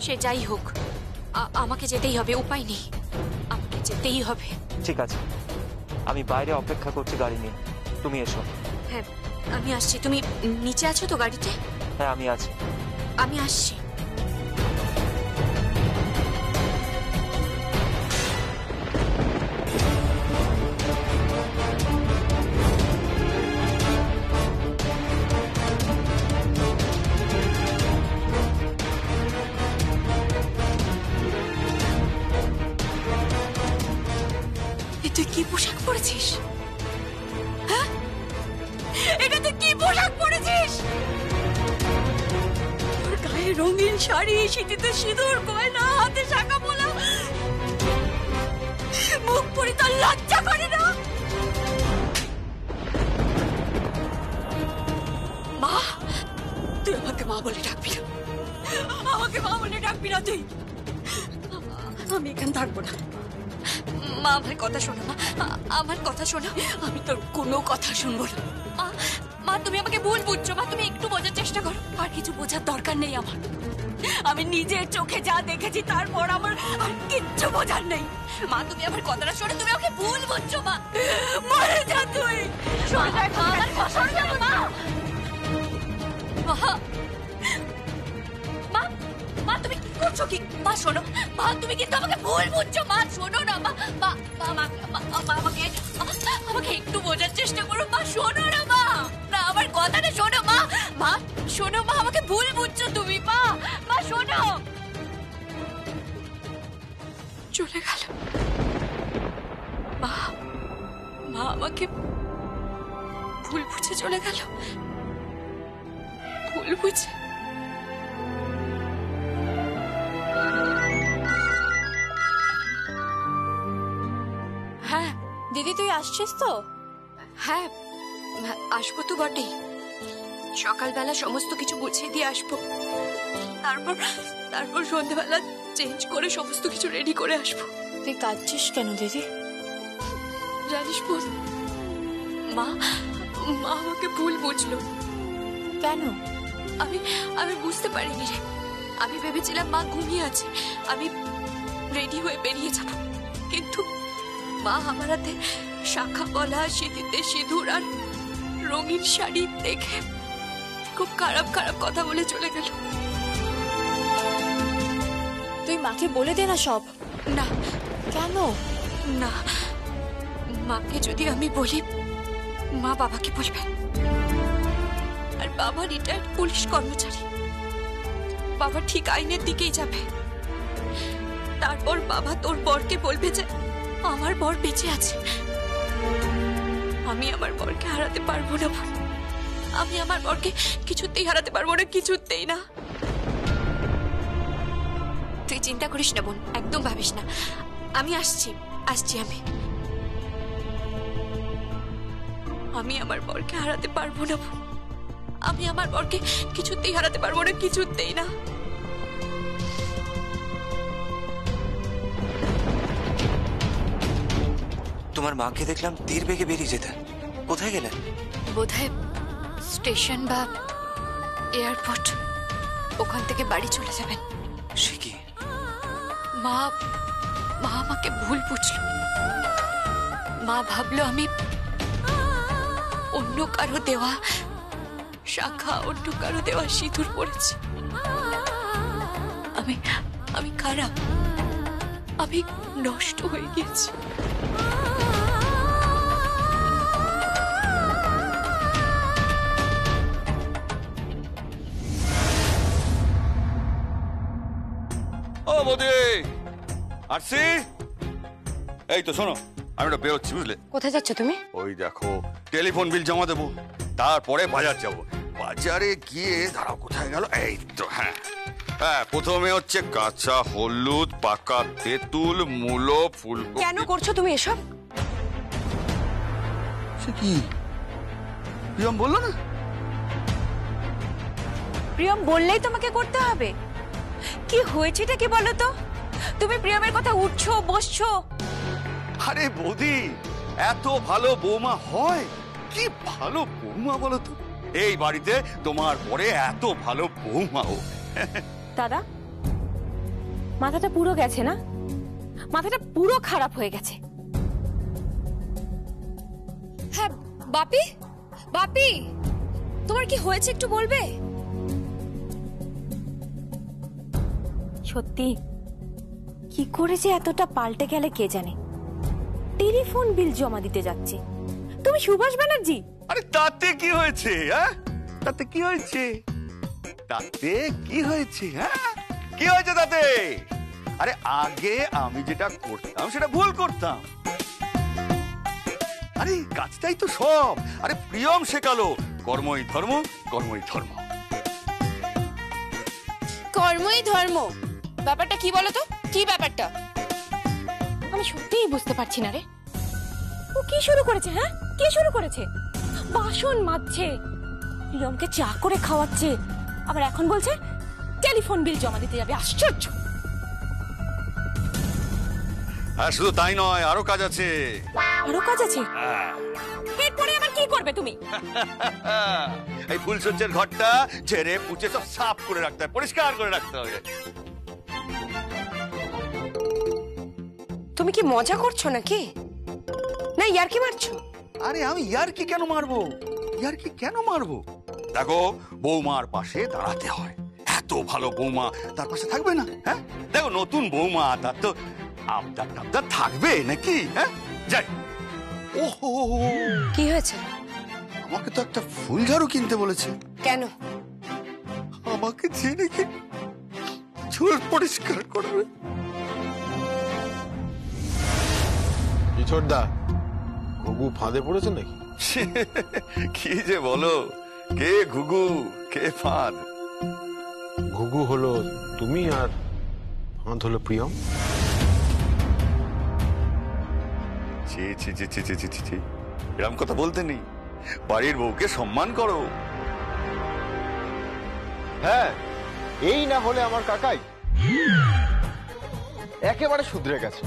সে যাই হোক আমাকে যেতেই হবে, উপায় নেই, আমাকে যেতেই হবে। ঠিক আছে, আমি বাইরে অপেক্ষা করছি গাড়ি নিয়ে, তুমি এসো। হ্যাঁ আমি আসছি, তুমি নিচে আছো তো গাড়িতে? হ্যাঁ আমি আছি। আমি আসছি। তুই কি পোশাক পরেছিস? হ্যাঁ এটা তুই কি পোশাক পরেছিস? তোর গায়ে রঙিন শাড়ি, সিঁথিতে সিঁদুর, গয়না, হাতে শাঁখা পলা, মুখ পরে তোর লজ্জা করে না? মা, তুই আমাকে মা বলে ডাকবি না, আমাকে মা বলে ডাকবি না তুই। আমি এখানে থাকবো না। মা আমার কথা শোনো, মা আমার কথা শোনো, আমি তোর কোনো কথা শুনবো না। মা তুমি আমাকে ভুল বুঝছো, মা তুমি একটু বোঝার চেষ্টা করো। আর কিছু বোঝার দরকার নেই আমার, আমি নিজের চোখে যা দেখেছি তারপর আমার আর কিচ্ছু বোঝার নেই। মা তুমি আমার কথাটা শোনো, তুমি আমাকে ভুল বুঝছো। মা মরে যা তুই, সরে যা আমার কথা শোনো। মা মা মা তুমি কি করছো? কি মা শোনো, মা তুমি কিন্তু আমাকে ভুল বুঝছো। মা শোনো না, মা মা আমাকে আমাকে একটু বোঝার চেষ্টা করো। মা শোনো না, মা না আমার কথাটা শোনো। মা মা শোনো, মা আমাকে ভুল বুঝছো তুমি। মা মা শোনো। চলে গেল মা, মা আমাকে ভুল বুঝে চলে গেল, ভুল বুঝে। হ্যাঁ দিদি তুই আসছিস তো? হ্যাঁ আসবো তো বটেই, সকালবেলা সমস্ত কিছু গুছিয়ে দিয়ে আসবো, তারপর সন্ধ্যাবেলা চেঞ্জ করে সমস্ত কিছু রেডি করে আসবো। তুই কাঁদছিস কেন দিদি? জানিস বোন, মা আমাকে ভুল বুঝলো। কেন? আমি বুঝতে পারিনি রে, আমি ভেবেছিলাম মা ঘুমিয়ে আছে, আমি রেডি হয়ে বেরিয়ে যাব, কিন্তু মা আমার হাতে শাখা পলা, সিঁথিতে সিঁদুর আর রঙিন শাড়ি দেখে খুব খারাপ খারাপ কথা বলে চলে গেল। তুই মাকে বলে দে না সব। না। কেন? না, মাকে যদি আমি বলি মা বাবাকে বলবে, আর বাবা রিটায়ার্ড পুলিশ কর্মচারী, বাবা ঠিক আইনের দিকেই যাবে। তারপর বাবা তোর বরকে বলবে যে আমার বর বেঁচে আছে। আমি আমার বরকে হারাতে পারবো না, আমি আমার বরকে কিছুতেই হারাতে পারবো না, কিছুতেই না। তুই চিন্তা করিস না বোন, একদম ভাবিস না, আমি আসছি আমি আমার বরকে হারাতে পারবো না, আমি আমার বরকে কিছুতেই হারাতে পারবো না, কিছুতেই না। তোমার মাকে দেখলাম তীর বেগে বেরিয়ে যেতে, কোথায় গেলেন? বোধহয় স্টেশন বা এয়ারপোর্ট, ওখান থেকে বাড়ি চলে যাবেন। সে কি? মা আমাকে ভুল বুঝলো, মা ভাবলো আমি অন্য কারো দেওয়া শাখা, অন্য কারো দেওয়া সিঁদুর পড়েছি। আমি খারাপ, আমি নষ্ট হয়ে গেছি। ও বৌদি, আসছি। এই তো শোনো, আমি ওটা বেরোচ্ছি, বুঝলে? কোথায় যাচ্ছ তুমি? ওই দেখো, টেলিফোন বিল জমা দেবো, তারপরে বাজার যাব। বাজারে গিয়ে দাঁড়াও, কোথায় গেল? এই তো, হ্যাঁ হ্যাঁ, প্রথমে হচ্ছে কাঁচা হলুদ, পাকা তেঁতুল, মূলো, ফুলকপি। কেন করছো তুমি এসব? সে কি প্রিয়ম বললো না? প্রিয়ম বললেই তোমাকে করতে হবে? কি হয়েছেটা কি বলো তো? তুমি প্রিয়মের কথা উঠছো বসছো। আরে বৌদি, এত ভালো বৌমা হয়? কি ভালো বৌমা বলো তো, এই বাড়িতে তোমার পরে এত ভালো বৌমা। ও দাদা, মাথাটা পুরো গেছে না, মাথাটা পুরো খারাপ হয়ে গেছে। হ্যাঁ বাপি, বাপি তোমার কি হয়েছে একটু বলবে? সত্যি কি করে যে এতটা পাল্টে গেলে কে জানে। টেলিফোন বিল জমা দিতে যাচ্ছে, তুমি সুভাষ ব্যানার্জি। আরে তাতে কি হয়েছে? হ্যাঁ, তাতে কি হয়েছে? তাতে কি হয়েছে? হ্যাঁ, কি হয়েছে তাতে? আরে আগে আমি যেটা করতাম সেটা ভুল করতাম। আরে কাজটাই তো সব। আরে প্রিয়ম শেখালো কর্মই ধর্ম, কর্মই ধর্ম। কর্মই ধর্ম ব্যাপারটা কি বলো তো? কি ব্যাপারটা? আমি সত্যিই বুঝতে পারছি না রে, ও কি শুরু করেছে? হ্যাঁ, কি শুরু করেছে? বাসন মাজছে, প্রিয়মকে চা করে খাওয়াচ্ছে, আবার এখন বলছে টেলিফোন বিল জমা দিতে যাবে। আশ্চর্য। হ্যাঁ, শুধু তাই নয়, আরো কাজ আছে। আরো কাজ আছে? হ্যাঁ। এরপরে আবার কি করবে তুমি? এই ফুলসজ্জার ঘরটা ঝেড়ে পুছে সব সাফ করে রাখতে হবে, পরিষ্কার করে রাখতে হবে। তুমি কি মজা করছো নাকি, না ইয়ার্কি মারছো? আরে আমি ইয়ার্কি কেন মারবো? ইয়ার্কি কেন মারবো? দেখো, বৌমার পাশে দাঁড়াতে হয়। এত ভালো বৌমা, তার পাশে থাকবে না? হ্যাঁ, দেখো নতুন বৌমা, তার তো আবদার টাবদার থাকবে নাকি? হ্যাঁ, যাই। ওহো, কি হয়েছে? আমাকে তো একটা ফুল ঝাড়ু কিনতে বলেছে। কেন? আমাকে যে নাকি চুল পরিষ্কার করবে। ইছড়দা, ঘুঘু ফাঁদে পড়েছে নাকি? কি যে বলো, কে ঘুঘু কে ফাঁদ? ঘুঘু হলো তুমি আর ফাঁদ হলো প্রিয়ম। ছি ছি ছি ছি ছি ছি ছি ছি, এরকম কথা বলতে নেই। বাড়ির বউকে সম্মান করো। হ্যাঁ, এই না হলে আমার কাকাই একেবারে শুধরে গেছে।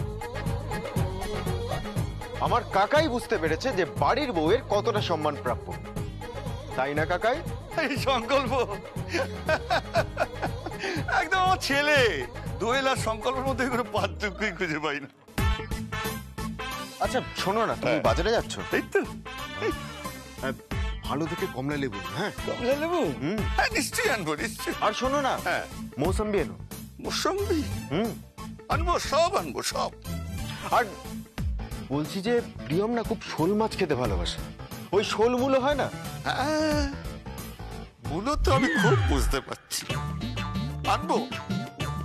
আমার কাকাই বুঝতে পেরেছে যে বাড়ির বউয়ের কতটা সম্মান প্রাপ্য, তাই না কাকাই? এই সংকল্প একদম আমার ছেলে। দোয়েল আর সংকল্পের মধ্যে কোনো পার্থক্যই খুঁজে পাই না। আচ্ছা শোনো না, তুমি বাজারে যাচ্ছ? এই তো ভালো থেকে কমলা লেবু। হ্যাঁ, কমলা লেবু? হ্যাঁ, নিশ্চয়ই আনবো, নিশ্চয়ই। আর শোনো না, হ্যাঁ, মৌসম্বি এনো। মৌসম্বি আনবো, সব আনবো, সব। আর বলছি যে প্রিয়ম না খুব শোল মাছ খেতে ভালোবাসে। ওই শোল মূলো হয় না? হ্যাঁ, মূলো তো আমি খুব বুঝতে পারছি। আনবো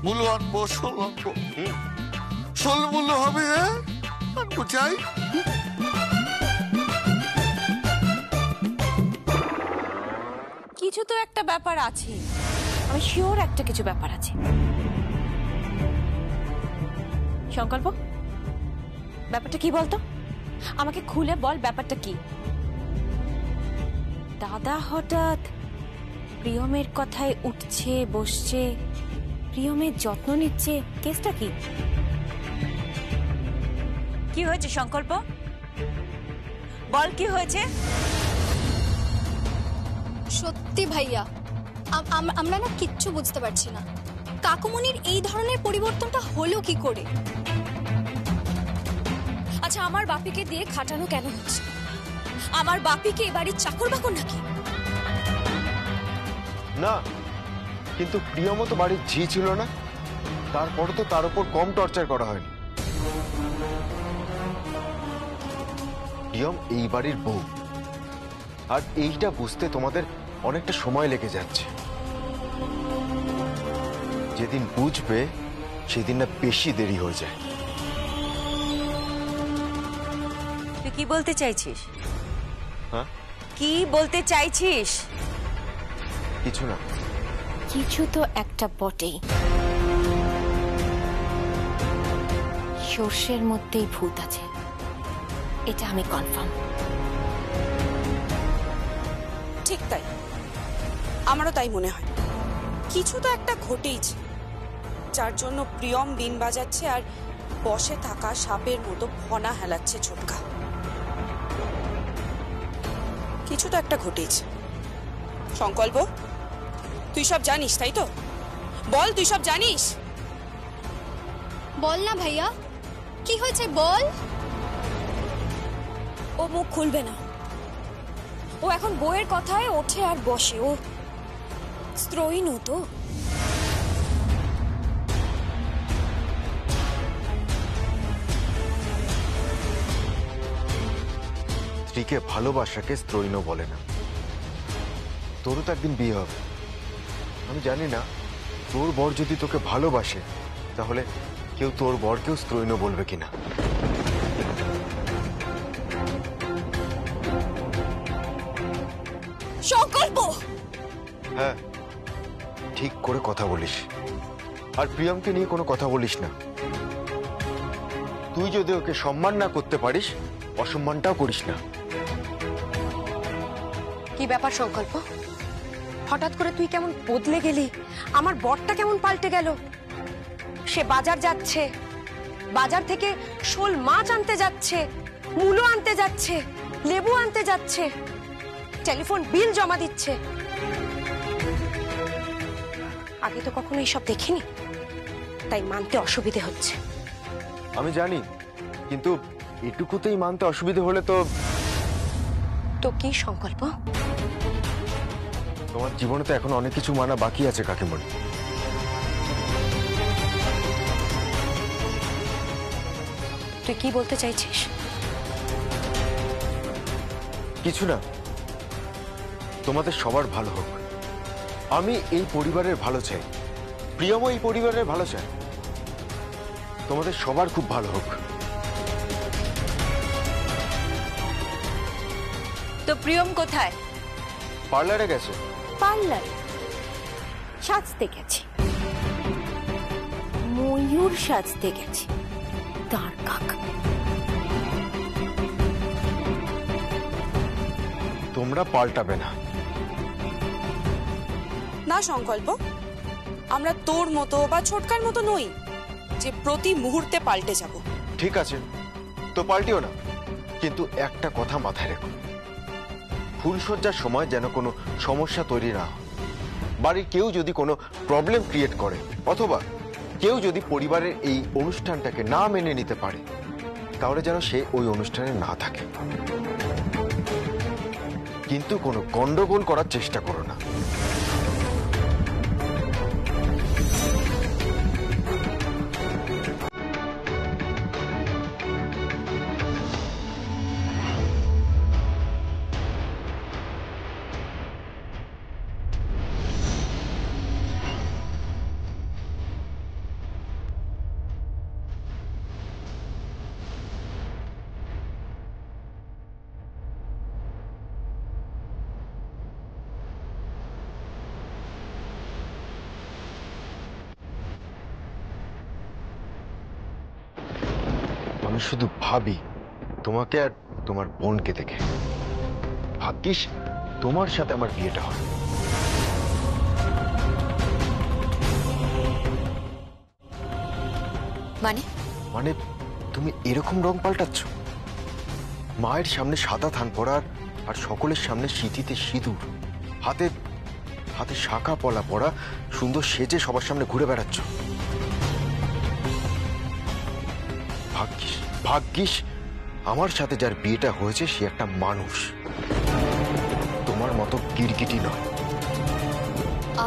মূলো, আনবো শোল, আনবো। শোল মূলো হবে। হ্যাঁ, আনবো, চাই। কিছু তো একটা ব্যাপার আছে, আমি শিওর একটা কিছু ব্যাপার আছে। সংকল্প, ব্যাপারটা কি বলতো? আমাকে খুলে বল, ব্যাপারটা কি? দাদা হঠাৎ প্রিয়মের কথায় উঠছে বসছে, প্রিয়মের যত্ন নিচ্ছে, কেসটা কি? কি হয়েছে সংকল্প? বল কি হয়েছে? সত্যি ভাইয়া, আমরা না কিচ্ছু বুঝতে পারছি না। কাকুমনির এই ধরনের পরিবর্তনটা হলো কি করে? আচ্ছা, আমার বাপিকে দিয়ে খাটানো কেন হচ্ছে? আমার বাপিকে এ বাড়ির চাকর বাকর নাকি? না, কিন্তু প্রিয়মও তো বাড়ির ঝি ছিল না, তারপরে তো তার উপর কম টর্চার করা হয়নি। প্রিয়ম এই বাড়ির বউ, আর এইটা বুঝতে তোমাদের অনেকটা সময় লেগে যাচ্ছে। যেদিন বুঝবে সেদিন না বেশি দেরি হয়ে যায়। তুই কি বলতে চাইছিস? হ্যাঁ, কি বলতে চাইছিস? কিছু না। কিছু তো একটা বটেই। সর্ষের মধ্যেই ভূত আছে, এটা আমি কনফার্ম। ঠিক তাই, আমারও তাই মনে হয়। কিছু তো একটা ঘটেইছে, যার জন্য প্রিয়ম বিন বাজাচ্ছে আর বসে থাকা সাপের মতো ফনা হেলাচ্ছে ছোটকা। কিছু তো একটা ঘটেইছে। সংকল্প, তুই সব জানিস তাই তো? বল, তুই সব জানিস? বল না ভাইয়া, কি হয়েছে বল। ও মুখ খুলবে না। ও এখন বউয়ের কথায় ওঠে আর বসে। ও স্ত্রৈণ তো। স্ত্রীকে ভালোবাসাকে স্ত্রৈণ বলে না। তোরও তো একদিন বিয়ে হবে। আমি জানি না তোর বর যদি তোকে ভালোবাসে তাহলে কেউ তোর বরকেও স্ত্রৈণ বলবে কিনা। সংকল্প! হ্যাঁ, ঠিক করে কথা বলিস। আর প্রিয়মকে নিয়ে কোনো কথা বলিস না। তুই যদি ওকে সম্মান না করতে পারিস, অসম্মানটাও করিস না। কি ব্যাপার সংকল্প? হঠাৎ করে তুই কেমন বদলে গেলি? আমার বরটা কেমন পাল্টে গেল? সে বাজার যাচ্ছে, বাজার থেকে শোল মাছ আনতে যাচ্ছে, মূলো আনতে যাচ্ছে, লেবু আনতে যাচ্ছে, টেলিফোন বিল জমা দিচ্ছে। আগে তো কখনো এইসব দেখিনি, তাই মানতে অসুবিধে হচ্ছে। আমি জানি, কিন্তু এটুকুতেই মানতে অসুবিধে হলে তো। তো কি সংকল্প? তোমার জীবনে তো এখন অনেক কিছু মানা বাকি আছে কাকিমণি। তুই কি বলতে চাইছিস? কিছু না, তোমাদের সবার ভালো হোক। আমি এই পরিবারের ভালো চাই, প্রিয়মও এই পরিবারের ভালো চাই। তোমাদের সবার খুব ভালো হোক। তো প্রিয়ম কোথায়? পার্লারে গেছে। পার্লার সাজতে গেছে, ময়ূর সাজতে গেছে। তার কাক। তোমরা পাল্টাবে না। না সংকল্প, আমরা তোর মতো বা ছোটকার মতো নই যে প্রতি মুহূর্তে পাল্টে যাব। ঠিক আছে, তো পাল্টিও না, কিন্তু একটা কথা মাথায় রেখো, ফুলসজ্জার সময় যেন কোনো সমস্যা তৈরি না হয়। বাড়ির কেউ যদি কোনো প্রবলেম ক্রিয়েট করে, অথবা কেউ যদি পরিবারের এই অনুষ্ঠানটাকে না মেনে নিতে পারে, তাহলে যেন সে ওই অনুষ্ঠানে না থাকে। কিন্তু কোনো গন্ডগোল করার চেষ্টা করো না। আমি শুধু ভাবি তোমাকে আর তোমার বোনকে দেখে। ভাগ্যিস তোমার সাথে আমার বিয়েটা হয়। মানে মানে তুমি এরকম রং পাল্টাচ্ছ? মায়ের সামনে সাদা থান পরার আর সকলের সামনে সিঁথিতে সিঁদুর, হাতে হাতে শাখা পলা পরা, সুন্দর সেজে সবার সামনে ঘুরে বেড়াচ্ছ। ভাগ্যিস ভাগ্যিস আমার সাথে যার বিয়েটা হয়েছে সে একটা মানুষ, তোমার মতো গিরগিটি নয়।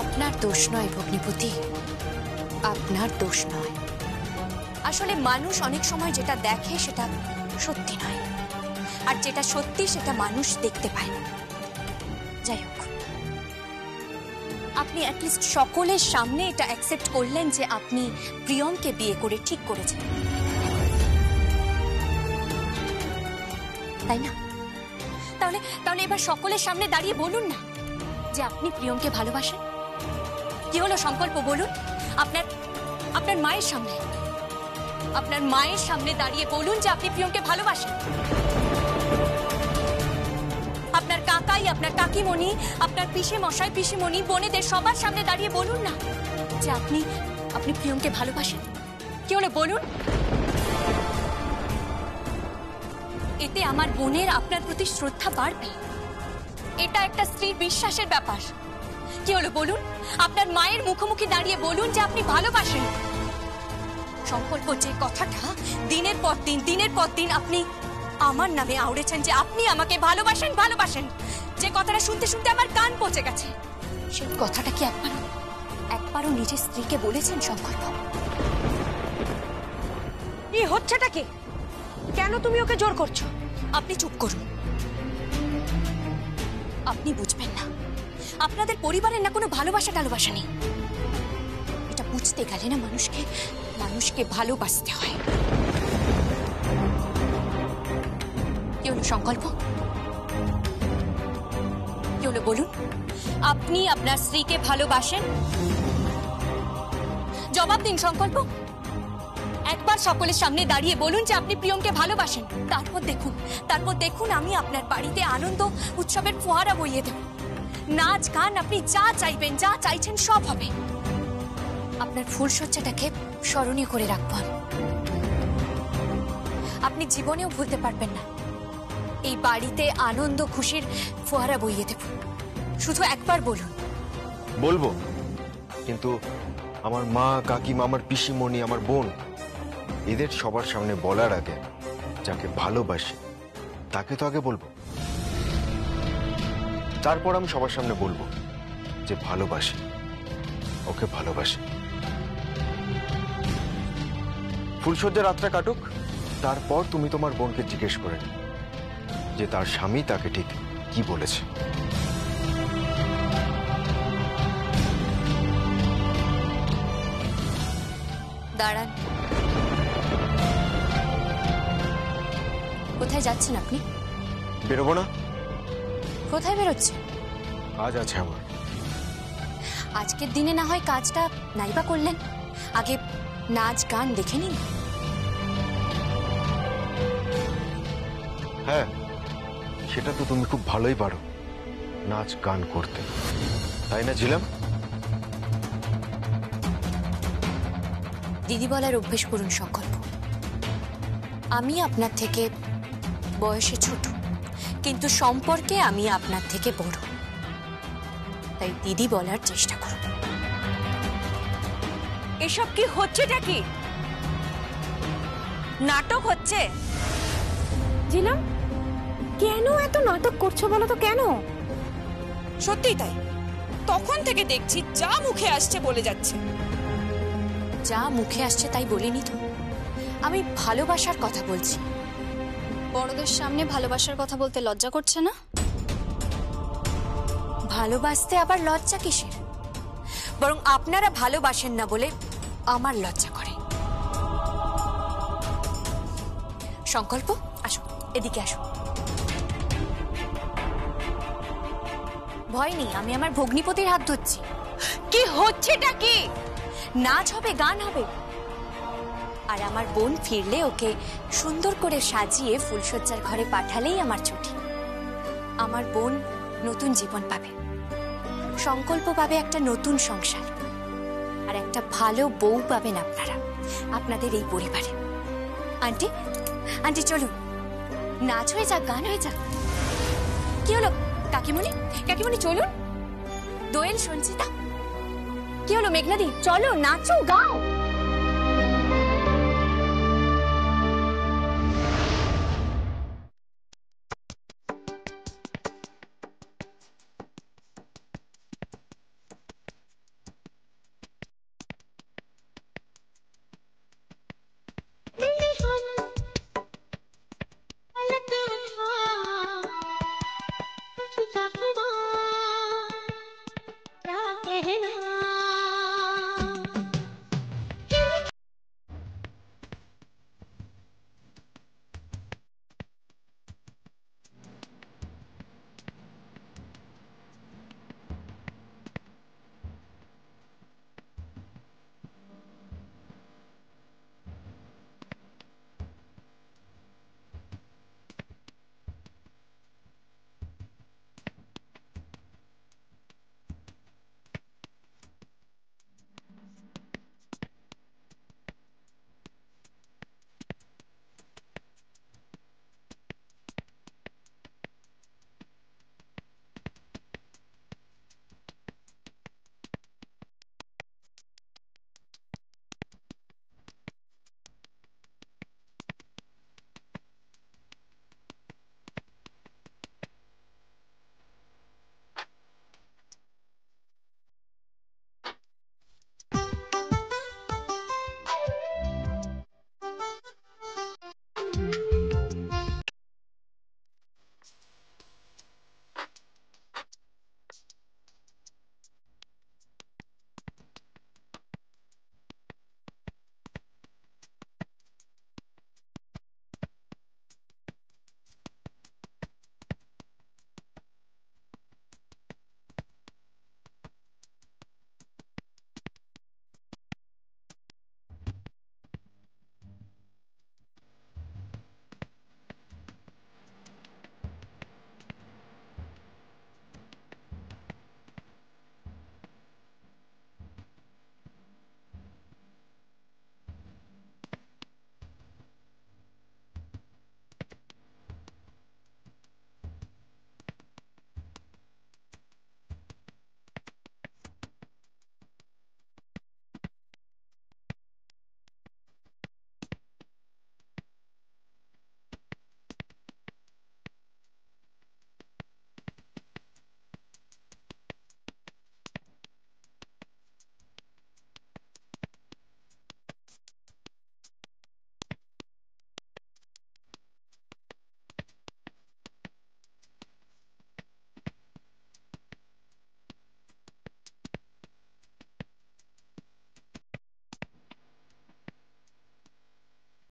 আপনার দোষ নয় ভগ্নিপতি, আপনার দোষ নয়। আসলে মানুষ অনেক সময় যেটা দেখে সেটা সত্যি নয়, আর যেটা সত্যি সেটা মানুষ দেখতে পায় না। যাই হোক, আপনি অ্যাটলিস্ট সকলের সামনে এটা অ্যাকসেপ্ট করলেন যে আপনি প্রিয়মকে বিয়ে করে ঠিক করেছেন, তাই না? তাহলে তাহলে এবার সকলের সামনে দাঁড়িয়ে বলুন না যে আপনি প্রিয়মকে ভালোবাসেন। কি হলো সংকল্প, বলুন। আপনার আপনার মায়ের সামনে, আপনার মায়ের সামনে দাঁড়িয়ে বলুন যে আপনি প্রিয়মকে ভালোবাসেন। আপনার কাকাই, আপনার কাকিমণি, আপনার পিসে মশাই, পিসিমণি, বোনেদের সবার সামনে দাঁড়িয়ে বলুন না যে আপনি প্রিয়মকে ভালোবাসেন। কি হলো বলুন। এতে আমার বোনের আপনার প্রতি শ্রদ্ধা বাড়বে। এটা একটা স্ত্রীর বিশ্বাসের ব্যাপার। কি হলো বলুন। আপনার মায়ের মুখোমুখি দাঁড়িয়ে বলুন যে আপনি ভালোবাসেন। সংকল্প, যে কথাটা দিনের পর দিন আপনি আমার নামে আওড়েছেন যে আপনি আমাকে ভালোবাসেন, যে কথাটা শুনতে শুনতে আমার কান পচে গেছে, সেই কথাটা কি একবারও নিজের স্ত্রীকে বলেছেন সংকল্প? এই হচ্ছেটা কি? কেন তুমি ওকে জোর করছো? আপনি চুপ করুন। আপনি বুঝবেন না, আপনাদের পরিবারের না কোনো ভালোবাসা নেই। এটা বুঝতে গেলে না মানুষকে ভালোবাসতে হয়। কি হলো সংকল্প? কি হলো বলুন? আপনি আপনার স্ত্রীকে ভালোবাসেন? জবাব দিন সংকল্প। একবার সকলের সামনে দাঁড়িয়ে বলুন যে আপনি প্রিয়মকে ভালোবাসেন। তারপর দেখুন আমি আপনার বাড়িতে আনন্দ উৎসবের ফোয়ারা বইয়ে দেব। নাচ গান, আপনি যা চাইবেন, যা চাইছেন সব হবে। আপনার ফুলসজ্জাটাকে স্মরণীয় করে রাখবো আমি। আপনি জীবনেও ভুলতে পারবেন না এই বাড়িতে আনন্দ খুশির ফোয়ারা বইয়ে দেব। শুধু একবার বলুন। বলবো, কিন্তু আমার মা, কাকিমা, আমার পিসিমণি, আমার বোন, এদের সবার সামনে বলার আগে যাকে ভালোবাসি তাকে তো আগে বলবো। তারপর আমি সবার সামনে বলবো যে ভালোবাসি, ওকে ভালোবাসি। ফুলসজ্জা রাতটা কাটুক, তারপর তুমি তোমার বোনকে জিজ্ঞেস করে নিও যে তার স্বামী তাকে ঠিক কি বলেছে। দাঁড়ান। কোথায় যাচ্ছেন আপনি? বেরোবো না। কোথায় বেরোচ্ছেন? কাজ আছে আমার। আজকের দিনে না হয় কাজটা নাইবা করলেন, আগে নাচ গান দেখে নিন। হ্যাঁ, সেটা তো তুমি খুব ভালোই পারো, নাচ গান করতে, তাই না ঝিলাম? দিদি বলার অভ্যেস করুন সংকল্প। আমি আপনার থেকে বয়সে ছোট, কিন্তু সম্পর্কে আমি আপনার থেকে বড়, তাই দিদি বলার চেষ্টা করুন। এসব কি হচ্ছেটা কি? নাটক হচ্ছে? জিলাম, কেন এত নাটক করছো বলো তো? কেন? সত্যিই তাই, তখন থেকে দেখছি যা মুখে আসছে বলে যাচ্ছে। যা মুখে আসছে তাই বলিনি তো, আমি ভালোবাসার কথা বলছি। বড়দের সামনে ভালোবাসার কথা বলতে লজ্জা করছে না? ভালোবাসতে আবার লজ্জা কিসের? বরং আপনারা ভালোবাসেন না বলে আমার লজ্জা করে। সংকল্প, আসো, এদিকে আসো। ভয় নেই, আমি আমার ভগ্নিপতির হাত ধরছি। কি হচ্ছেটা কি? নাচ হবে, গান হবে, আর আমার বোন ফিরলে ওকে সুন্দর করে সাজিয়ে ফুলসজ্জার ঘরে পাঠালেই আমার ছুটি। আমার বোন নতুন জীবন পাবে, সংকল্প পাবে একটা নতুন সংসার, আর একটা ভালো বউ পাবেন আপনারা আপনাদের এই পরিবারে। আন্টি, আন্টি চলুন, নাচ হয়ে যাক, গান হয়ে যাক। কি হলো কাকিমণি? কাকিমণি চলুন। দোয়েল, সঞ্চিতা, কি হলো মেঘনাদি? চলো, নাচো, গাও।